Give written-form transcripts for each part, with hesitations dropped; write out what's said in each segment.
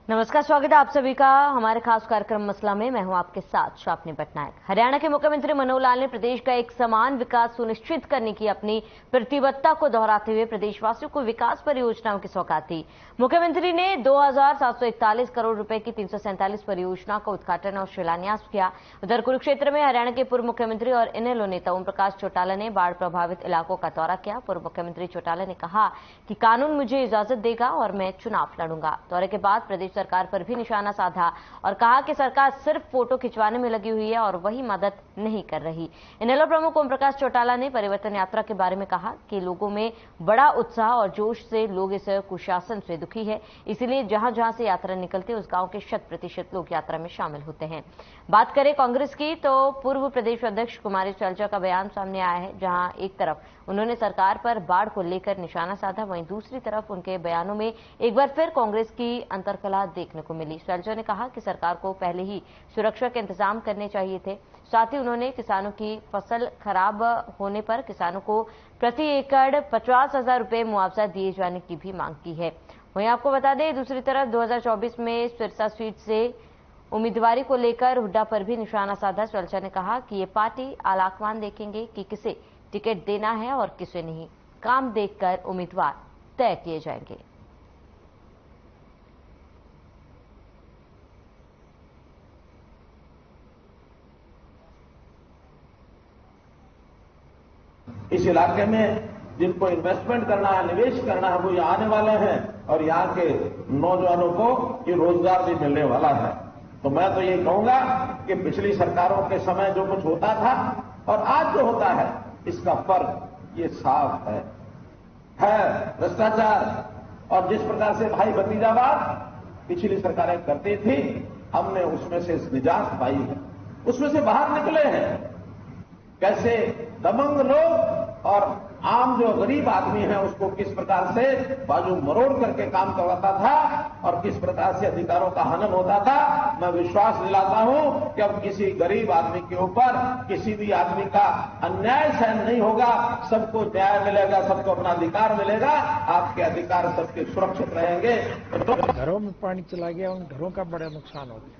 नमस्कार, स्वागत है आप सभी का हमारे खास कार्यक्रम मसला में। मैं हूं आपके साथ शापनी पटनायक। हरियाणा के मुख्यमंत्री मनोहर लाल ने प्रदेश का एक समान विकास सुनिश्चित करने की अपनी प्रतिबद्धता को दोहराते हुए प्रदेशवासियों को विकास परियोजनाओं की सौगात दी। मुख्यमंत्री ने 2741 करोड़ रुपए की 347 परियोजना का उद्घाटन और शिलान्यास किया। उधर कुरुक्षेत्र में हरियाणा के पूर्व मुख्यमंत्री और इनेलो नेता ओम प्रकाश चौटाला ने बाढ़ प्रभावित इलाकों का दौरा किया। पूर्व मुख्यमंत्री चौटाला ने कहा कि कानून मुझे इजाजत देगा और मैं चुनाव लड़ूंगा। दौरे के बाद प्रदेश सरकार पर भी निशाना साधा और कहा कि सरकार सिर्फ फोटो खिंचवाने में लगी हुई है और वही मदद नहीं कर रही। इनेलो प्रमुख ओम प्रकाश चौटाला ने परिवर्तन यात्रा के बारे में कहा कि लोगों में बड़ा उत्साह और जोश से लोग इस कुशासन से दुखी है, इसलिए जहां जहां से यात्रा निकलती है उस गांव के 100% लोग यात्रा में शामिल होते हैं। बात करें कांग्रेस की तो पूर्व प्रदेश अध्यक्ष कुमारी शैलजा का बयान सामने आया है, जहां एक तरफ उन्होंने सरकार पर बाढ़ को लेकर निशाना साधा, वहीं दूसरी तरफ उनके बयानों में एक बार फिर कांग्रेस की अंतर्कलह देखने को मिली। शैलजा ने कहा कि सरकार को पहले ही सुरक्षा के इंतजाम करने चाहिए थे। साथ ही उन्होंने किसानों की फसल खराब होने पर किसानों को प्रति एकड़ 50,000 रुपए मुआवजा दिए जाने की भी मांग की है। वहीं आपको बता दें, दूसरी तरफ 2024 में सिरसा सीट से उम्मीदवारी को लेकर हुड्डा पर भी निशाना साधा। शैलजा ने कहा कि ये पार्टी आलाकमान देखेंगे कि किसे टिकट देना है और किसे नहीं। काम देखकर उम्मीदवार तय किए जाएंगे। इस इलाके में जिनको इन्वेस्टमेंट करना है, निवेश करना है, वो यहाँ आने वाले हैं और यहाँ के नौजवानों को ये रोजगार भी मिलने वाला है। तो मैं तो ये कहूंगा कि पिछली सरकारों के समय जो कुछ होता था और आज जो होता है, इसका फर्क ये साफ है भ्रष्टाचार। और जिस प्रकार से भाई भतीजावाद पिछली सरकारें करती थी, हमने उसमें से निजात पाई है, उसमें से बाहर निकले हैं। कैसे दबंग लोग और आम जो गरीब आदमी है उसको किस प्रकार से बाजू मरोड़ करके काम करवाता था और किस प्रकार से अधिकारों का हनन होता था। मैं विश्वास दिलाता हूं कि अब किसी गरीब आदमी के ऊपर किसी भी आदमी का अन्याय सहन नहीं होगा। सबको न्याय मिलेगा, सबको अपना अधिकार मिलेगा, आपके अधिकार सबके सुरक्षित रहेंगे। घरों में पानी चला गया, उन घरों का बड़ा नुकसान हो गया,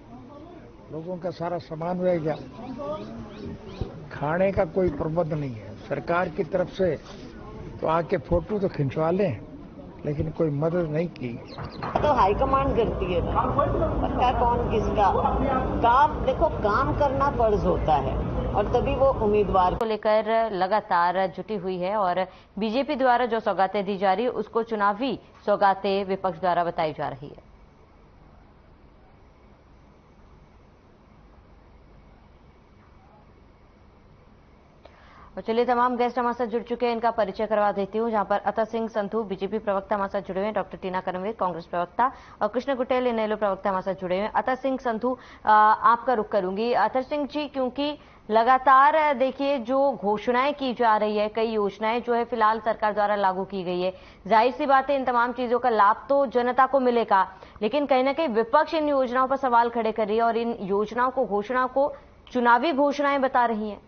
लोगों का सारा सामान रह गया, खाने का कोई प्रबंध नहीं है। सरकार की तरफ से तो आके फोटो तो खिंचवा लें, लेकिन कोई मदद नहीं की। तो हाईकमांड करती है, पता कौन किसका काम। देखो, काम करना फर्ज होता है और तभी वो उम्मीदवार को लेकर लगातार जुटी हुई है और बीजेपी द्वारा जो सौगातें दी जा रही है उसको चुनावी सौगातें विपक्ष द्वारा बताई जा रही है। और चलिए, तमाम गेस्ट हमारे साथ जुड़ चुके हैं, इनका परिचय करवा देती हूँ। जहां पर अतः सिंह संधू बीजेपी प्रवक्ता हमारे साथ जुड़े हुए हैं, डॉक्टर टीना कर्मवीर कांग्रेस प्रवक्ता और कृष्ण गुटेल इनेलो प्रवक्ता हमारे साथ जुड़े हुए हैं। अतः सिंह संधू, आपका रुख करूंगी। अतः सिंह जी, क्योंकि लगातार देखिए जो घोषणाएं की जा रही है, कई योजनाएं जो है फिलहाल सरकार द्वारा लागू की गई है, जाहिर सी बात है इन तमाम चीजों का लाभ तो जनता को मिलेगा, लेकिन कहीं ना कहीं विपक्ष इन योजनाओं पर सवाल खड़े कर रही है और इन योजनाओं को, घोषणाओं को चुनावी घोषणाएं बता रही है।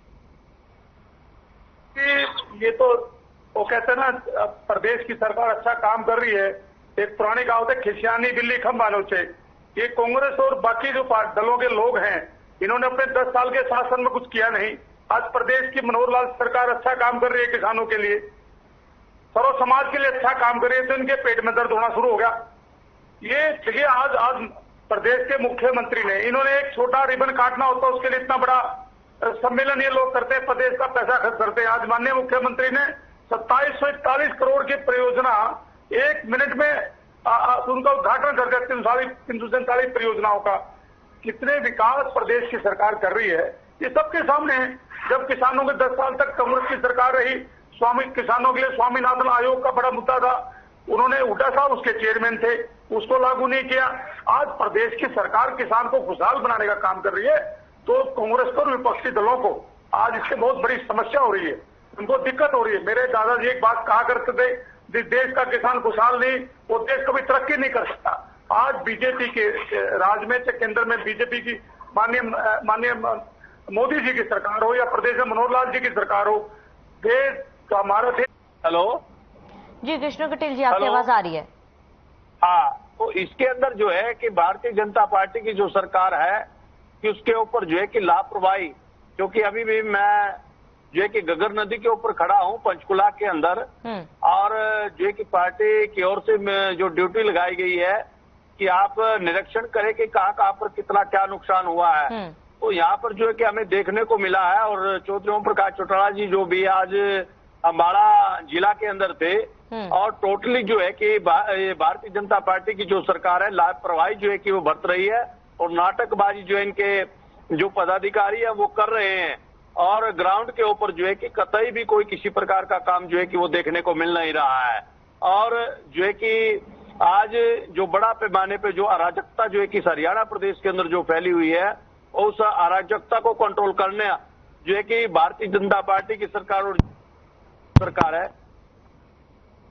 ये तो वो कहते हैं ना, प्रदेश की सरकार अच्छा काम कर रही है। एक पुरानी कहावत है, खिसियानी बिल्ली खंभा नोचे। ये कांग्रेस और बाकी जो दलों के लोग हैं, इन्होंने अपने 10 साल के शासन में कुछ किया नहीं। आज प्रदेश की मनोहर लाल सरकार अच्छा काम कर रही है, किसानों के लिए, सर्व समाज के लिए अच्छा काम कर रही है, तो इनके पेट में दर्द होना शुरू हो गया। ये देखिए, आज प्रदेश के मुख्यमंत्री ने, इन्होंने एक छोटा रिबन काटना होता उसके लिए इतना बड़ा सम्मेलन ये लोग करते हैं, प्रदेश का पैसा खर्च करते हैं। आज माननीय मुख्यमंत्री ने 2741 करोड़ की परियोजना 1 मिनट में उनका उद्घाटन कर दिया। 347 परियोजनाओं का। कितने विकास प्रदेश की सरकार कर रही है, ये सबके सामने है। जब किसानों के 10 साल तक कांग्रेस की सरकार रही, किसानों के लिए स्वामीनाथन आयोग का बड़ा मुद्दा था, उन्होंने हुड्डा साहब उसके चेयरमैन थे, उसको लागू नहीं किया। आज प्रदेश की सरकार किसान को खुशहाल बनाने का काम कर रही है, तो कांग्रेस को और विपक्षी दलों को आज इससे बहुत बड़ी समस्या हो रही है, उनको दिक्कत हो रही है। मेरे दादाजी एक बात कहा करते थे, देश का किसान खुशहाल नहीं, वो देश कभी तरक्की नहीं कर सकता। आज बीजेपी के राज में, चाहे केंद्र में बीजेपी की माननीय मोदी जी की सरकार हो या प्रदेश में मनोहर लाल जी की सरकार हो, देश तो हमारा थे। हेलो जी, कृष्ण गुटेल जी, आपकी आवाज आ रही है। हाँ, तो इसके अंदर जो है कि भारतीय जनता पार्टी की जो सरकार है कि उसके ऊपर जो है कि लापरवाही, क्योंकि अभी भी मैं जो है कि गगर नदी के ऊपर खड़ा हूं पंचकुला के अंदर, और जो है कि पार्टी की ओर से जो ड्यूटी लगाई गई है कि आप निरीक्षण करें कि कहां पर कितना क्या नुकसान हुआ है। तो यहाँ पर जो है कि हमें देखने को मिला है, और चौधरी ओम प्रकाश चौटाला जी जो भी आज अम्बाड़ा जिला के अंदर थे, और टोटली जो है कि भारतीय जनता पार्टी की जो सरकार है लापरवाही जो है कि वो बरत रही है, और नाटकबाजी जो है इनके जो पदाधिकारी है वो कर रहे हैं, और ग्राउंड के ऊपर जो है कि कतई भी कोई किसी प्रकार का काम जो है कि वो देखने को मिल नहीं रहा है। और जो है कि आज जो बड़ा पैमाने पे जो अराजकता जो है कि हरियाणा प्रदेश के अंदर जो फैली हुई है, उस अराजकता को कंट्रोल करने जो है कि भारतीय जनता पार्टी की सरकार है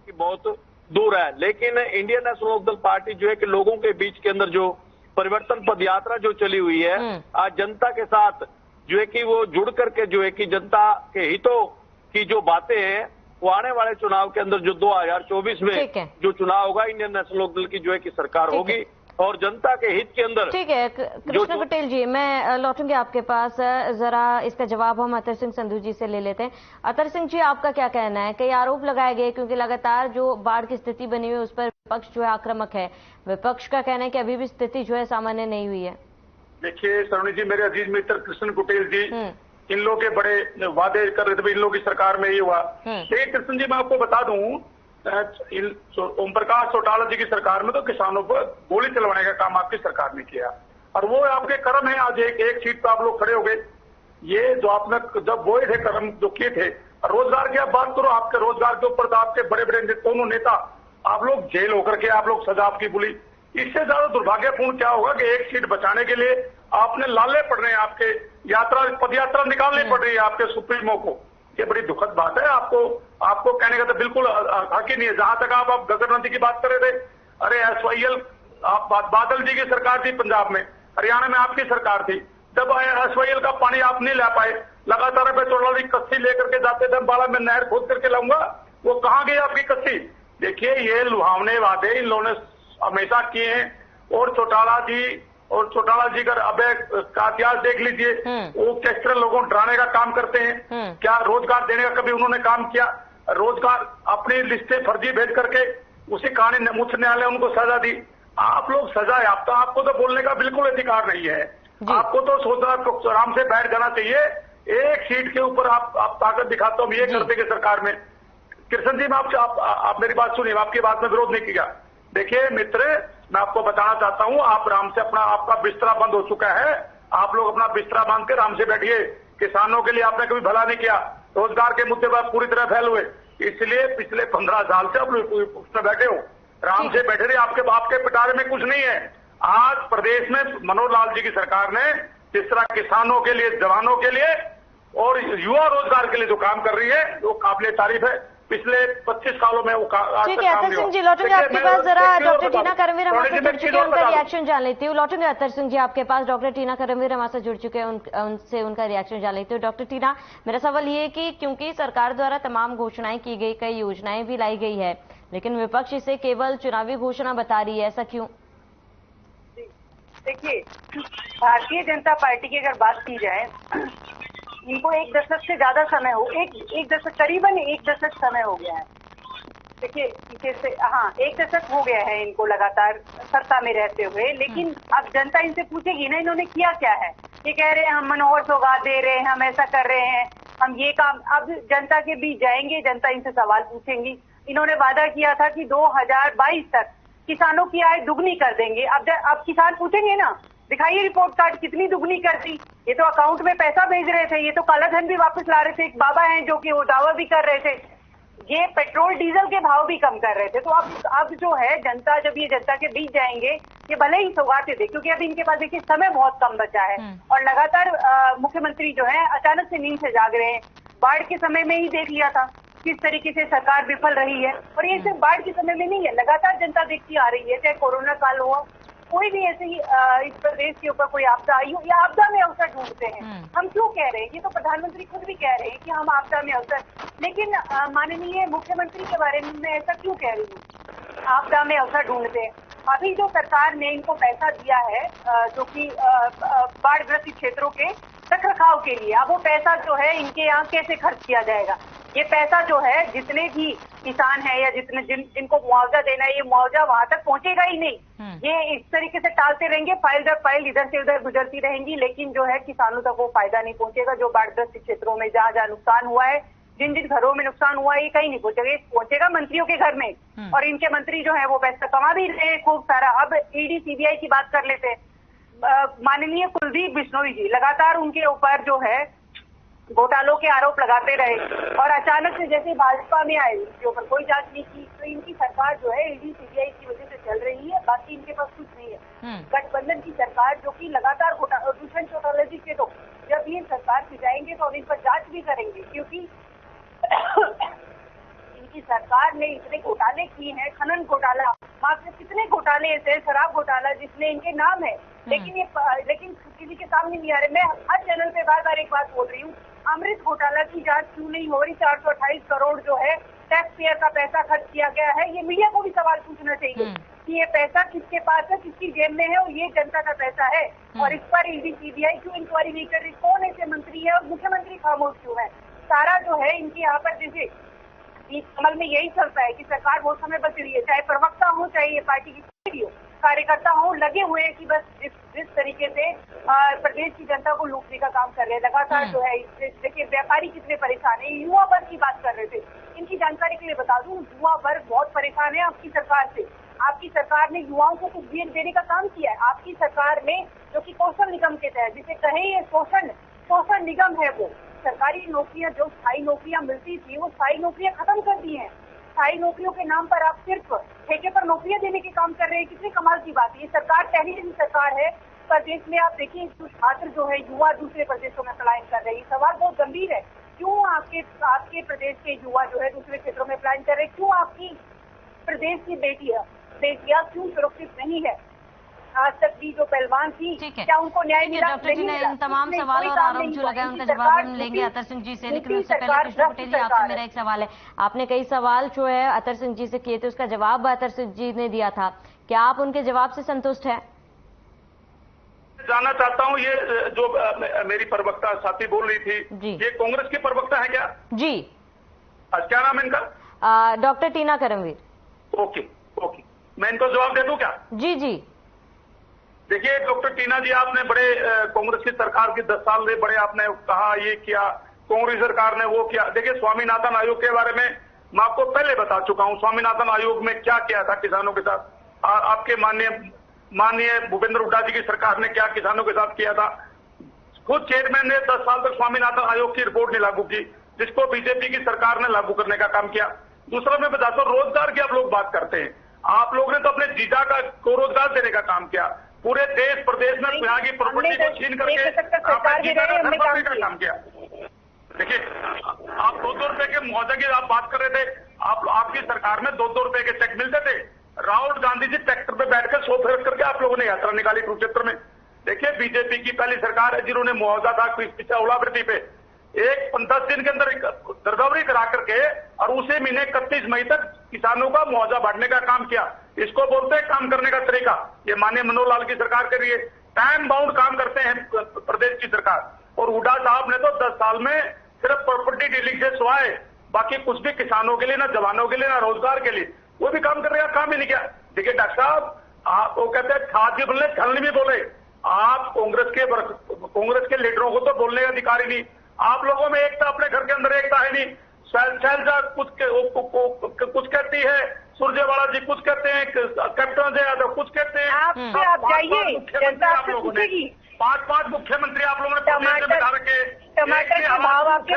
कि बहुत दूर है। लेकिन इंडियन नेशनल लोकदल पार्टी जो है कि लोगों के बीच के अंदर जो परिवर्तन पद यात्रा जो चली हुई है, आज जनता के साथ जो है कि वो जुड़ करके जो है कि जनता के हितों की जो बातें हैं वो आने वाले चुनाव के अंदर जो 2024 में जो चुनाव होगा इंडियन नेशनल लोकदल की जो है कि सरकार होगी, और जनता के हित के अंदर। ठीक है कृष्ण पटेल जी, मैं लौटूंगी आपके पास। जरा इसका जवाब हम अतर सिंह संधू जी से ले लेते हैं। अतर सिंह जी, आपका क्या कहना है? कई आरोप लगाए गए क्योंकि लगातार जो बाढ़ की स्थिति बनी हुई है उस पर विपक्ष जो है आक्रामक है। विपक्ष का कहना है कि अभी भी स्थिति जो है सामान्य नहीं हुई है। देखिए सरोनी जी, मेरे अजीज मित्र कृष्ण पटेल जी इन लोगों के बड़े वादे कर रहे थे, इन लोगों की सरकार में ये हुआ। लेकिन कृष्ण जी मैं आपको बता दूं, ओम प्रकाश चौटाला जी की सरकार में तो किसानों पर गोली चलवाने का काम आपकी सरकार ने किया, और वो आपके कर्म है। आज एक सीट पर आप लोग खड़े हो गए। ये जो आपने जब बोए थे कर्म जो किए थे, रोजगार की आप बात करो, आपके रोजगार के ऊपर तो आपके बड़े बड़े दोनों नेता आप लोग जेल होकर के आप लोग सजा आपकी बुली। इससे ज्यादा दुर्भाग्यपूर्ण क्या होगा कि एक सीट बचाने के लिए आपने लाले पड़ रहे हैं, आपके पदयात्रा निकालनी पड़ रही है आपके सुप्रीमो को। ये बड़ी दुखद बात है। आपको कहने का तो बिल्कुल हक ही नहीं है। जहां तक आप गगर नदी की बात कर रहे थे, अरे एसवाईएल बादल जी की सरकार थी पंजाब में, हरियाणा में आपकी सरकार थी, जब एसवाईएल का पानी आप नहीं ला पाए, लगातार चौटाला कस्सी लेकर के जाते थे अम्बाड़ा में नहर खोद करके लाऊंगा, वो कहां गई आपकी कस्सी? देखिए ये लुभावने वादे इन लोगों ने हमेशा किए हैं, और चौटाला जी का अब का इतिहास देख लीजिए, वो किस तरह लोगों को डराने का काम करते हैं। क्या रोजगार देने का कभी उन्होंने काम किया? रोजगार अपनी लिस्टें फर्जी भेज करके उसी कहानी उच्च न्यायालय उनको सजा दी। आप लोग सजा याफ्ता, आपको तो बोलने का बिल्कुल अधिकार नहीं है। आपको तो सोचना आराम से बैठ जाना चाहिए। एक सीट के ऊपर आप ताकत दिखाते हो, ये करते के सरकार में। कृष्ण जी, मैं आप मेरी बात सुनिए, आपकी बात में विरोध नहीं किया। देखिए मित्र, मैं आपको बताना चाहता हूं, आप आराम से आपका बिस्तरा बंद हो चुका है, आप लोग अपना बिस्तरा बांध के आराम से बैठिए। किसानों के लिए आपने कभी भला नहीं किया, रोजगार के मुद्दे पर पूरी तरह फैल हुए, इसलिए पिछले 15 साल से आप लोग उसमें बैठे हो, आराम से बैठे रहे। आपके बाप के पिटारे में कुछ नहीं है। आज प्रदेश में मनोहर लाल जी की सरकार ने जिस तरह किसानों के लिए, जवानों के लिए और युवा रोजगार के लिए जो काम कर रही है, वो काबिले तारीफ है। पिछले 25 सालों में वो ठीक है। अतर सिंह जी, लौटूंगे आपके पास। जरा डॉक्टर टीना करमवीर हमारे से जुड़ चुके हैं, उनका रिएक्शन जान लेती हूँ। लौटूंगे अतर सिंह जी आपके पास। डॉक्टर टीना करमवीर हमारे से जुड़ चुके हैं, उनसे उनका रिएक्शन जान लेती हूँ। डॉक्टर टीना, मेरा सवाल ये है कि क्योंकि सरकार द्वारा तमाम घोषणाएं की गई, कई योजनाएं भी लाई गई है, लेकिन विपक्ष इसे केवल चुनावी घोषणा बता रही है, ऐसा क्यों? देखिए, भारतीय जनता पार्टी की अगर बात की जाए, इनको 1 दशक से ज्यादा समय हो, एक दशक, करीबन 1 दशक समय हो गया है। देखिए पीछे से, हाँ 1 दशक हो गया है इनको लगातार सत्ता में रहते हुए, लेकिन अब जनता इनसे पूछेगी ना इन्होंने किया क्या है। ये कह रहे हैं हम मनोहर सौगात दे रहे हैं, हम ऐसा कर रहे हैं, हम ये काम। अब जनता के बीच जाएंगे, जनता इनसे सवाल पूछेंगी। इन्होंने वादा किया था कि 2022 तक किसानों की आय दुगनी कर देंगे। अब किसान पूछेंगे ना, दिखाइए रिपोर्ट कार्ड, कितनी दुगनी कर दी? ये तो अकाउंट में पैसा भेज रहे थे, ये तो काला धन भी वापस ला रहे थे। एक बाबा हैं जो कि वो दावा भी कर रहे थे, ये पेट्रोल डीजल के भाव भी कम कर रहे थे। तो अब जो है जनता, जब ये जनता के बीच जाएंगे, ये भले ही सौगातें दे, क्योंकि अभी इनके पास देखिए समय बहुत कम बचा है, और लगातार मुख्यमंत्री जो है अचानक से नींद से जाग रहे हैं। बाढ़ के समय में ही देख लिया था किस तरीके से सरकार विफल रही है, और ये सिर्फ बाढ़ के समय में नहीं है, लगातार जनता देखती आ रही है, चाहे कोरोना काल हो, कोई भी ऐसे ही इस प्रदेश के ऊपर कोई आपदा आई हो, या आपदा में अवसर ढूंढते हैं। हम क्यों कह रहे हैं, ये तो प्रधानमंत्री खुद भी कह रहे हैं कि हम आपदा में अवसर, लेकिन माननीय मुख्यमंत्री के बारे में मैं ऐसा क्यों कह रही हूँ, आपदा में अवसर ढूंढते हैं? अभी जो सरकार ने इनको पैसा दिया है जो कि बाढ़ग्रस्त क्षेत्रों के रखरखाव के लिए, अब वो पैसा जो है इनके यहाँ कैसे खर्च किया जाएगा? ये पैसा जो है जितने भी किसान हैं या जिनको मुआवजा देना है, ये मुआवजा वहां तक पहुंचेगा ही नहीं। ये इस तरीके से टालते रहेंगे, फाइल दर फाइल इधर से उधर गुजरती रहेंगी, लेकिन जो है किसानों तक वो फायदा नहीं पहुंचेगा। जो बाढ़ग्रस्त क्षेत्रों में जहाँ जहाँ नुकसान हुआ है, जिन जिन घरों में नुकसान हुआ है, ये कहीं नहीं पहुंचेगा। ये पहुंचेगा मंत्रियों के घर में, और इनके मंत्री जो है वो पैसा कमा भी रहे हैं खूब सारा। अब ईडी सीबीआई की बात कर लेते हैं। माननीय कुलदीप बिश्नोई जी लगातार उनके ऊपर जो है घोटालों के आरोप लगाते रहे, और अचानक से जैसे भाजपा में आए उनके ऊपर कोई जांच नहीं की। तो इनकी सरकार जो है ईडी सीबीआई की वजह से चल रही है, बाकी इनके पास कुछ नहीं है। गठबंधन की सरकार जो कि लगातार दूषण घोटाले जी के, तो जब ये सरकार से जाएंगे तो इन पर जांच भी करेंगे, क्योंकि इनकी सरकार ने इतने घोटाले किए हैं। खनन घोटाला, मात्र कितने घोटाले ऐसे, शराब घोटाला जिसमें इनके नाम है, लेकिन किसी के सामने नहीं आ रहे। मैं हर चैनल पे बार बार एक बात बोल रही हूँ, अमृत घोटाला की जांच क्यों नहीं हो रही? 428 करोड़ जो है टैक्स पेयर का पैसा खर्च किया गया है। ये मीडिया को भी सवाल पूछना चाहिए कि ये पैसा किसके पास है, किसकी जेब में है, और ये जनता का पैसा है। और इस पर ईडी सीबीआई क्यों इंक्वायरी नहीं कर रही? कौन ऐसे मंत्री है और मुख्यमंत्री खामोश क्यों है? सारा जो है इनके यहाँ पर जैसे कमल में यही चलता है कि सरकार बहुत समय बच रही है, चाहे प्रवक्ता हो चाहे ये पार्टी की कोई हो, कार्यकर्ता हो, लगे हुए हैं कि बस जिस तरीके से प्रदेश की जनता को लूटने का काम कर रहे हैं लगातार। जो है देखिए व्यापारी कितने परेशान है। युवा वर्ग की बात कर रहे थे, इनकी जानकारी के लिए बता दूं, युवा वर्ग बहुत परेशान है आपकी सरकार से। आपकी सरकार ने युवाओं को कुछ देने का काम किया है। आपकी सरकार ने जो कि कौशल निगम के तहत, जिसे कहे ये शोषण निगम है, वो सरकारी नौकरियां, जो स्थायी नौकरियां मिलती थी, वो स्थायी नौकरियां खत्म कर दी हैं। स्थायी नौकरियों के नाम पर आप सिर्फ ठेके पर नौकरियां देने के काम कर रहे हैं। कितनी कमाल की बात है। ये सरकार पहली जैसी सरकार है प्रदेश में। आप देखिए छात्र जो है, युवा दूसरे प्रदेशों में पलायन कर रहे हैं। सवाल बहुत गंभीर है, क्यों आपके प्रदेश के युवा जो है दूसरे क्षेत्रों में पलायन कर रहे हैं? क्यों आपकी प्रदेश की बेटियां क्यों सुरक्षित नहीं है? आज तक की जो पहलवान थी, क्या उनको न्याय मिला? डॉक्टर जी ने इन तमाम सवालों और आरोप जो लगाए उनका जवाब हम लेंगे अतर सिंह जी से, लेकिन उससे पहले कृष्ण पटेल जी, आपसे मेरा एक सवाल है। आपने कई सवाल जो है अतर सिंह जी से किए थे, उसका जवाब अतर सिंह जी ने दिया था। क्या आप उनके जवाब से संतुष्ट हैं? जानना चाहता हूँ, ये जो मेरी प्रवक्ता साथी बोल रही थी, ये कांग्रेस की प्रवक्ता है क्या? जी। क्या नाम है इनका? डॉक्टर टीना करमवीर। ओके, मैं इनको जवाब दे दूं क्या? जी। देखिए डॉक्टर टीना जी, आपने बड़े कांग्रेस की सरकार की 10 साल में बड़े आपने कहा, ये किया, कांग्रेस सरकार ने वो किया। देखिए स्वामीनाथन आयोग के बारे में मैं आपको पहले बता चुका हूं, स्वामीनाथन आयोग में क्या किया था किसानों के साथ। आपके माननीय भूपेंद्र हुड्डा जी की सरकार ने क्या किसानों के साथ किया था। खुद चेयरमैन ने 10 साल तक स्वामीनाथन आयोग की रिपोर्ट नहीं लागू की, जिसको बीजेपी की सरकार ने लागू करने का काम किया। दूसरा मैं बताता हूँ, रोजगार की आप लोग बात करते हैं, आप लोगों ने तो अपने जीजा को रोजगार देने का काम किया। पूरे देश प्रदेश में यहाँ की प्रॉपर्टी को छीन करके आपने जीजा का घर बनाने का काम किया। देखिए आप 2-2 रुपए के मुआवजे की आप बात कर रहे थे, आपकी सरकार में 2-2 रुपए के चेक मिलते थे। राहुल गांधी जी ट्रैक्टर पे बैठकर 100 फेर करके आप लोगों ने यात्रा निकाली कुरुक्षेत्र में। देखिए बीजेपी की पहली सरकार है जिन्होंने मुआवजा था पिछले ओलावृष्टि पे 10 दिन के अंदर गिरदावरी करा करके और उसी महीने 31 मई तक किसानों का मुआवजा बांटने का काम किया। इसको बोलते हैं काम करने का तरीका। ये माननीय मनोहर लाल की सरकार के लिए टाइम बाउंड काम करते हैं प्रदेश की सरकार। और हुड्डा साहब ने तो 10 साल में सिर्फ प्रॉपर्टी डीलिंग से सिवाय बाकी कुछ भी किसानों के लिए, ना जवानों के लिए, ना रोजगार के लिए वो भी काम करने का काम ही नहीं किया। देखिए डॉक्टर साहब, आप वो कहते हैं खाद भी बोले, छलनी भी बोले। आप कांग्रेस के लीडरों को तो बोलने का अधिकार ही नहीं। आप लोगों में एकता, अपने घर के अंदर एकता है नहीं। शैलजा कुछ कहती है, सुरजेवाला जी कुछ कहते हैं, कैप्टन अजय यादव कुछ कहते हैं। आप जाइए, जनता आपसे पूछेगी। 5 मुख्यमंत्री आप लोगों ने टमाटर के भाव आपके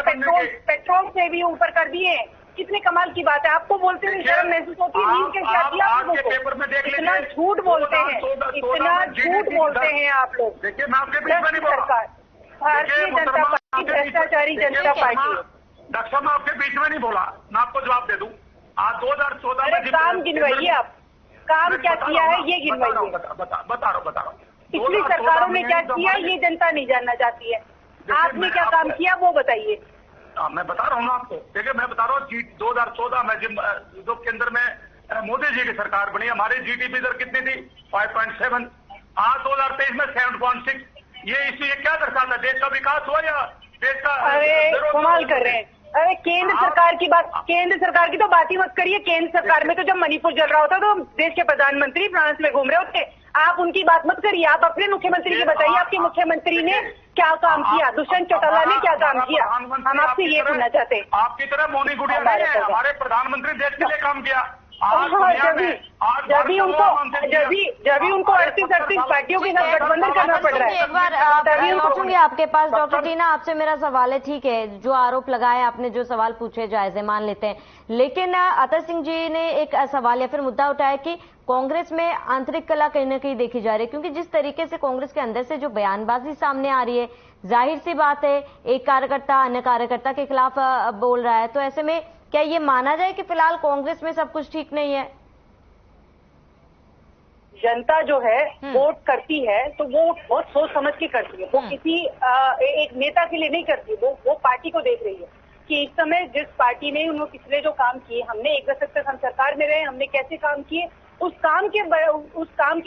पेट्रोल से भी ऊपर कर दिए। कितने कमाल की बात है। आपको बोलते हुए शर्म महसूस होती है? नींद कैसे आती है आप लोगों को? इतना झूठ बोलते हैं, इतना झूठ बोलते हैं आप लोग। देखिए मैं आपके बीच में नहीं बोल रहा, भारतीय जनता पार्टी भ्रष्टाचारी जनता पार्टी। डॉक्टर साहब मैं आपके बीच में नहीं बोला, मैं आपको जवाब दे दूं। आज 2014 में काम गिनवाइए, आप काम क्या किया है ये गिनवाइए। बता रहा हूँ। पिछली सरकारों में क्या किया ये जनता नहीं जानना चाहती है। आपने क्या काम किया वो बताइए। मैं बता रहा हूँ ना आपको। देखिए मैं बता रहा हूँ 2014 में जो केंद्र में मोदी जी की सरकार बनी, हमारी जीडीपी दर कितनी थी? 5.7। आज 2023 में 7.6। ये क्या दर्शाता है? देश का विकास हुआ या देश का? अरे कमाल कर रहे हैं। अरे केंद्र सरकार की तो बात ही मत करिए। केंद्र सरकार में तो जब मणिपुर जल रहा होता तो देश के प्रधानमंत्री फ्रांस में घूम रहे होते। आप उनकी बात मत करिए, आप अपने मुख्यमंत्री की बताइए, आपके मुख्यमंत्री ने क्या काम किया, दुष्यंत चौटाला ने क्या काम किया। हम आपसे ये सुनना चाहते हैं। आपकी तरह मोनी गुड़िया नहीं है, हमारे प्रधानमंत्री देश के लिए काम किया। जब भी उनको 38 पार्टियों के साथ गठबंधन करना पड़ रहा है। एक बार पहुंचूंगी आपके पास। डॉक्टर टीना, आपसे मेरा सवाल है, ठीक है जो आरोप लगाए आपने, जो सवाल पूछे जायजे मान लेते हैं, लेकिन अतर सिंह जी ने एक सवाल या फिर मुद्दा उठाया कि कांग्रेस में आंतरिक कला कहीं ना कहीं देखी जा रही है, क्योंकि जिस तरीके से कांग्रेस के अंदर से जो बयानबाजी सामने आ रही है, जाहिर सी बात है एक कार्यकर्ता अन्य कार्यकर्ता के खिलाफ बोल रहा है, तो ऐसे में क्या ये माना जाए कि फिलहाल कांग्रेस में सब कुछ ठीक नहीं है? जनता जो है वोट करती है तो वो बहुत सोच समझ के करती है। वो किसी एक नेता के लिए नहीं करती, वो पार्टी को देख रही है कि इस समय जिस पार्टी ने उन्होंने पिछले जो काम किए, हमने 1 दशक तक हम सरकार में रहे, हमने कैसे काम किए, उस काम के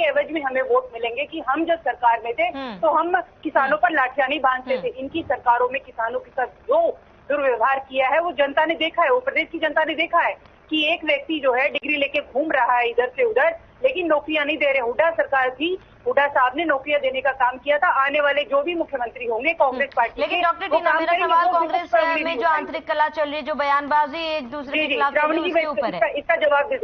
एवज में हमें वोट मिलेंगे कि हम जब सरकार में थे तो हम किसानों पर लाठियां नहीं बांधते थे। इनकी सरकारों में किसानों के साथ जो दुर्व्यवहार किया है वो जनता ने देखा है, वो प्रदेश की जनता ने देखा है कि एक व्यक्ति जो है डिग्री लेके घूम रहा है इधर से उधर, लेकिन नौकरियां नहीं दे रहे। हुड्डा सरकार थी, हुड्डा साहब ने नौकरियां देने का काम किया था। आने वाले जो भी मुख्यमंत्री होंगे कांग्रेस पार्टी, लेकिन डॉक्टर टीना, मेरा सवाल कांग्रेस में जो आंतरिक कला चल रही है, जो बयानबाजी एक दूसरे के खिलाफ उसके ऊपर है। इसका जवाब दे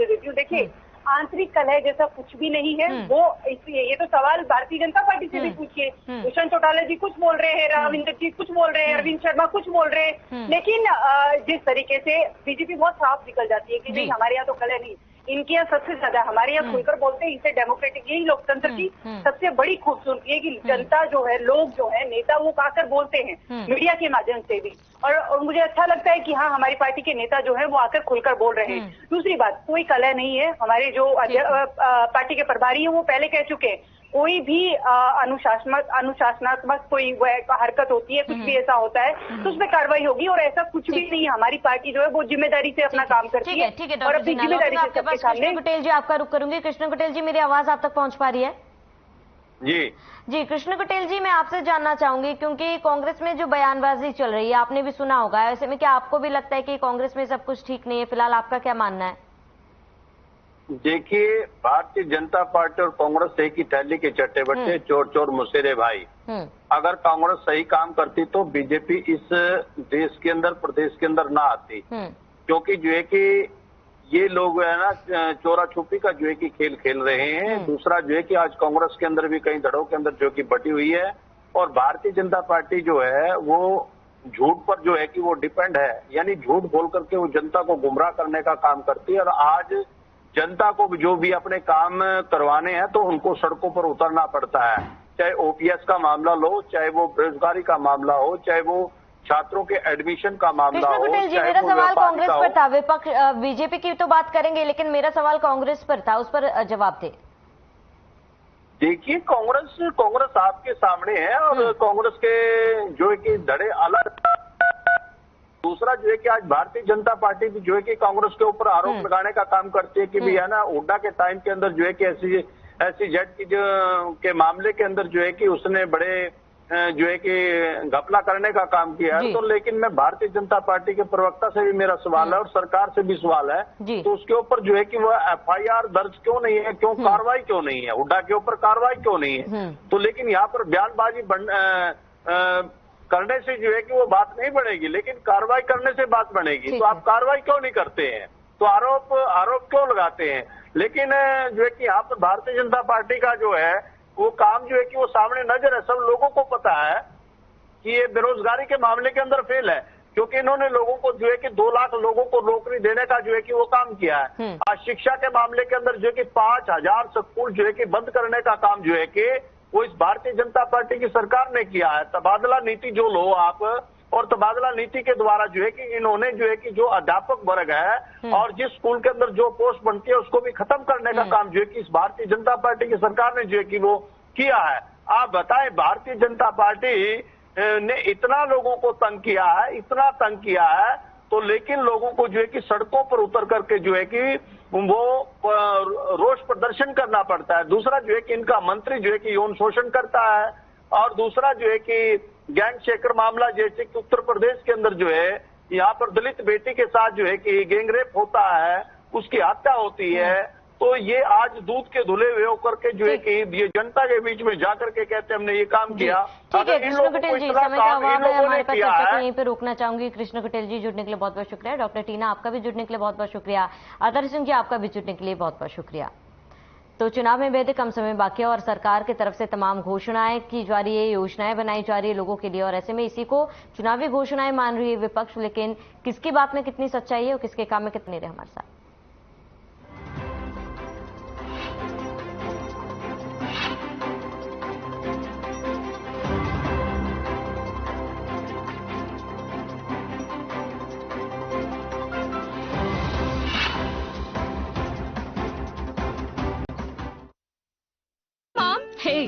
देती हूँ। देखिए, आंतरिक कलह जैसा कुछ भी नहीं है। वो ये तो सवाल भारतीय जनता पार्टी से भी पूछिए। दुष्यंत चौटाला जी कुछ बोल रहे हैं, राविंदर जी कुछ बोल रहे हैं, अरविंद शर्मा कुछ बोल रहे हैं, लेकिन जिस तरीके से बीजेपी बहुत साफ निकल जाती है कि नहीं हमारे यहाँ तो कलह नहीं, इनके यहाँ सबसे ज्यादा हमारे यहाँ खुलकर बोलते हैं। इसे डेमोक्रेटिक, यही लोकतंत्र की सबसे बड़ी खूबसूरती है कि जनता जो है, लोग जो है, नेता वो आकर बोलते हैं मीडिया के माध्यम से भी, और मुझे अच्छा लगता है कि हाँ हमारी पार्टी के नेता जो है वो आकर खुलकर बोल रहे हैं। दूसरी बात, कोई कलह नहीं है। हमारे जो पार्टी के प्रभारी हैं वो पहले कह चुके हैं, कोई भी अनुशासनात्मक कोई हरकत होती है, कुछ भी ऐसा होता है तो उसमें कार्रवाई होगी, और ऐसा कुछ भी नहीं है। हमारी पार्टी जो है वो जिम्मेदारी से अपना काम करती है। ठीक है और अपनी जिम्मेदारी से सबके सामने। कृष्ण कुटेल जी, आपका रुख करूंगी। कृष्ण कुटेल जी, मेरी आवाज आप तक पहुंच पा रही है? जी कृष्ण कुटेल जी, मैं आपसे जानना चाहूंगी, क्योंकि कांग्रेस में जो बयानबाजी चल रही है आपने भी सुना होगा, ऐसे में क्या आपको भी लगता है कि कांग्रेस में सब कुछ ठीक नहीं है? फिलहाल आपका क्या मानना है? देखिए, भारतीय जनता पार्टी और कांग्रेस एक ही थैली के चट्टे बट्टे, चोर चोर मुसेरे भाई। अगर कांग्रेस सही काम करती तो बीजेपी इस देश के अंदर, प्रदेश के अंदर ना आती, क्योंकि जो है कि ये लोग है ना चोरा छुपी का जो है कि खेल खेल रहे हैं। दूसरा जो है कि आज कांग्रेस के अंदर भी कई धड़ों के अंदर जो कि बटी हुई है, और भारतीय जनता पार्टी जो है वो झूठ पर जो है कि वो डिपेंड है, यानी झूठ बोल करके वो जनता को गुमराह करने का काम करती है। और आज जनता को जो भी अपने काम करवाने हैं तो उनको सड़कों पर उतरना पड़ता है, चाहे ओपीएस का मामला लो, चाहे वो बेरोजगारी का मामला हो, चाहे वो छात्रों के एडमिशन का मामला हो। कृष्ण कुटेल जी, मेरा सवाल कांग्रेस पर था। विपक्ष बीजेपी की तो बात करेंगे, लेकिन मेरा सवाल कांग्रेस पर था, उस पर जवाब दे। देखिए, कांग्रेस आपके सामने है, और कांग्रेस के जो है कि धड़े अलग। दूसरा जो है कि आज भारतीय जनता पार्टी भी जो है कि कांग्रेस के ऊपर आरोप लगाने का काम करती है कि भी है ना, हुड्डा के टाइम के अंदर जो है कि ऐसी जेड की के मामले के अंदर जो है कि उसने बड़े जो है कि घपला करने का काम किया है। तो लेकिन मैं भारतीय जनता पार्टी के प्रवक्ता से भी मेरा सवाल है और सरकार से भी सवाल है, तो उसके ऊपर जो है कि वो एफआईआर दर्ज क्यों नहीं है, क्यों कार्रवाई क्यों नहीं है, हुड्डा के ऊपर कार्रवाई क्यों नहीं है? तो लेकिन यहाँ पर बयानबाजी करने से जो है कि वो बात नहीं बढ़ेगी, लेकिन कार्रवाई करने से बात बनेगी। तो आप कार्रवाई क्यों नहीं करते हैं? तो आरोप क्यों लगाते हैं? लेकिन जो है कि यहाँ पर भारतीय जनता पार्टी का जो है वो काम जो है कि वो सामने नजर है, सब लोगों को पता है कि ये बेरोजगारी के मामले के अंदर फेल है, क्योंकि इन्होंने लोगों को जो है कि 2 लाख लोगों को नौकरी देने का जो है कि वो काम किया है। आज शिक्षा के मामले के अंदर जो है कि 5000 स्कूल जो है कि बंद करने का काम जो है कि वो इस भारतीय जनता पार्टी की सरकार ने किया है। तबादला नीति जो लो आप, और तबादला नीति के द्वारा जो है कि इन्होंने जो है कि जो अध्यापक वर्ग है और जिस स्कूल के अंदर जो पोस्ट बनती है उसको भी खत्म करने का काम जो है कि इस भारतीय जनता पार्टी की सरकार ने जो है कि वो किया है। आप बताएं, भारतीय जनता पार्टी ने इतना लोगों को तंग किया है, इतना तंग किया है, तो लेकिन लोगों को जो है कि सड़कों पर उतर करके जो है कि वो रोष प्रदर्शन करना पड़ता है। दूसरा जो है कि इनका मंत्री जो है कि यौन शोषण करता है, और दूसरा जो है कि गैंग शेकर मामला, जैसे कि उत्तर प्रदेश के अंदर जो है यहाँ पर दलित बेटी के साथ जो है कि गैंगरेप होता है, उसकी हत्या होती है। तो ये आज दूध के धुले हुए होकर के जो है कि ये जनता के बीच में जाकर के कहते हैं हमने ये काम किया। ठीक है कृष्ण कटेल जी, समय का अभाव है, हमारे पास चर्चा को यहीं पे रोकना चाहूंगी। कृष्ण कटेल जी जुड़ने के लिए बहुत बहुत शुक्रिया। डॉक्टर टीना आपका भी जुड़ने के लिए बहुत बहुत शुक्रिया। आदर्श सिंह जी आपका भी जुड़ने के लिए बहुत बहुत शुक्रिया। तो चुनाव में बेहद कम समय बाकी है और सरकार की तरफ से तमाम घोषणाएं की जा रही है, योजनाएं बनाई जा रही है लोगों के लिए, और ऐसे में इसी को चुनावी घोषणाएं मान रही है विपक्ष। लेकिन किसकी बात में कितनी सच्चाई है और किसके काम में कितनी रहे, हमारे साथ